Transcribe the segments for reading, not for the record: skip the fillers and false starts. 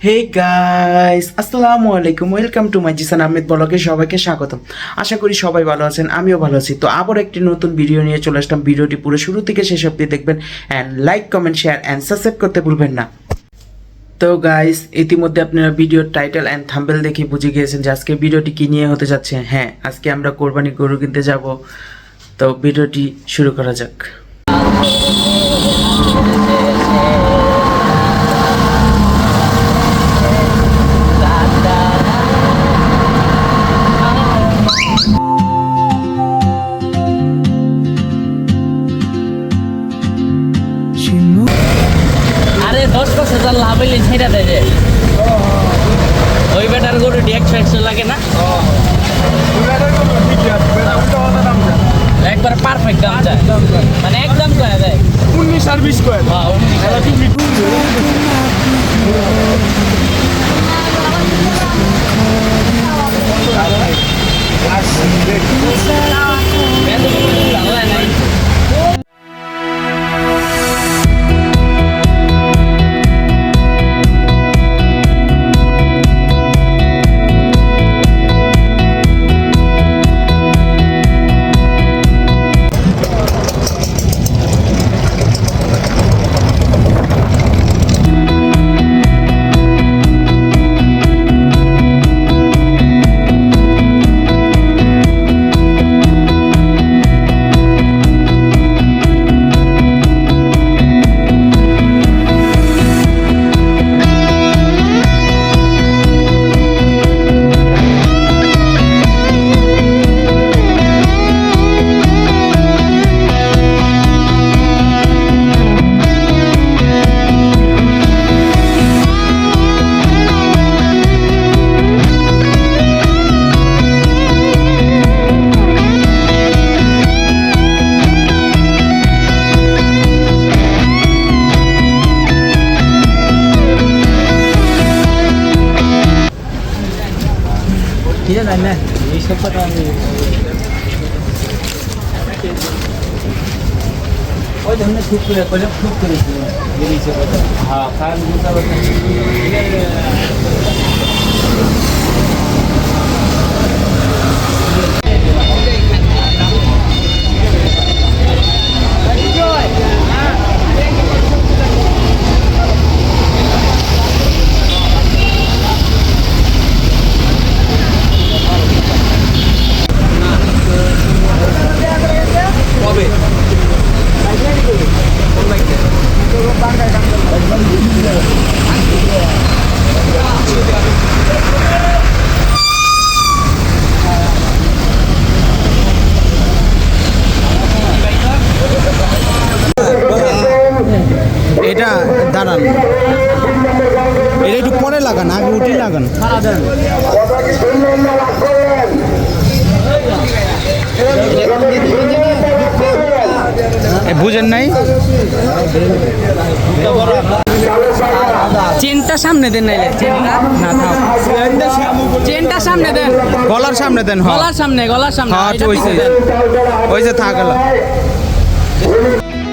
হে guys, আসসালামু আলাইকুম। Welcome to my Jisan Ahmed ব্লগে সবাইকে স্বাগতম। আশা করি সবাই ভালো আছেন, আমিও ভালো আছি। তো আবার একটি নতুন ভিডিও নিয়ে চলে আসলাম। ভিডিওটি পুরো শুরু থেকে শেষ অবধি দেখবেন and like, comment, share and subscribe করতে ভুলবেন না। তো গাইস, ইতিমধ্যে আপনারা ভিডিওর টাইটেল অ্যান্ড থাম্বনেল দেখে বুঝে গিয়েছেন যে আজকে ভিডিওটি কী নিয়ে হতে যাচ্ছে। হ্যাঁ, আজকে আমরা কোরবানি গরু কিনতে যাব। তো ভিডিওটি শুরু করা যাক। আরে 10,000 লাভ হইলে ছেড়ে দেয় যে ওই বেটার গরু 100 লাগে না, একবার পারফেক্ট দাম যায়, মানে একদম করে দেয় 19 আর 20 করে। ঠিক আছে না, এই সপ্তাহটা আমি ওই ধরনের খুব করে করলে খুব করেছি বেরিয়েছে কথা। হ্যাঁ, কারণ বুঝতে পারছেন এটা দাঁড়ান, এটা একটু পরে লাগান, আগে উঠি লাগান। বুঝেন নাই, চেনটা সামনে দেন, নাইলে চেনটা না থাক, চেনটা সামনে দেন, গলার সামনে দেন। গলার সামনে, গলার সামনে। হ্যাঁ, ওই যে থাকল।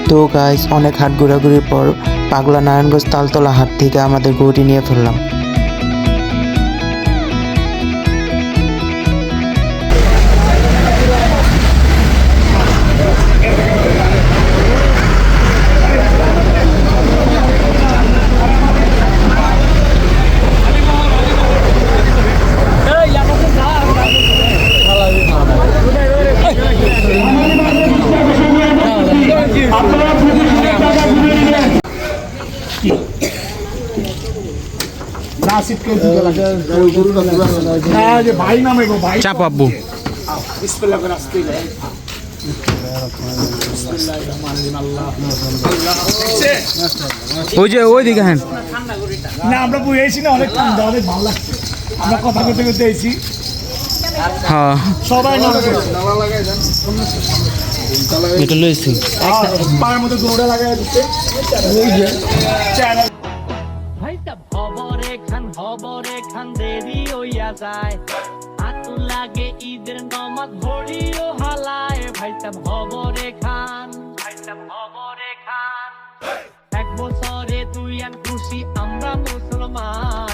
তো গাইস, অনেক হাট ঘোরাঘুরির পর পাগলা নারায়ণগঞ্জ তালতলা হাট থেকে আমাদের গরুটি নিয়ে ফেললাম। চাপাবু ওই যে ওই দিকে। হ্যাঁ না, আমরা বুঝেছি না, অনেক ঠান্ডা, অনেক ভালো লাগছে। আমরা কথা করতে করতে এসেছি, হ্যাঁ, সবাই এটা লইছি। পায়ের মধ্যে দৌড়া লাগাই দিচ্ছে। ভাইটা খবরে খান দেরি হইয়া যায়, আতু লাগে ঈদের নমাজ ভরিও হালায়। ভাইটা খবরে খান এক বছরে তুই আর খুশি আমরা মুসলমান।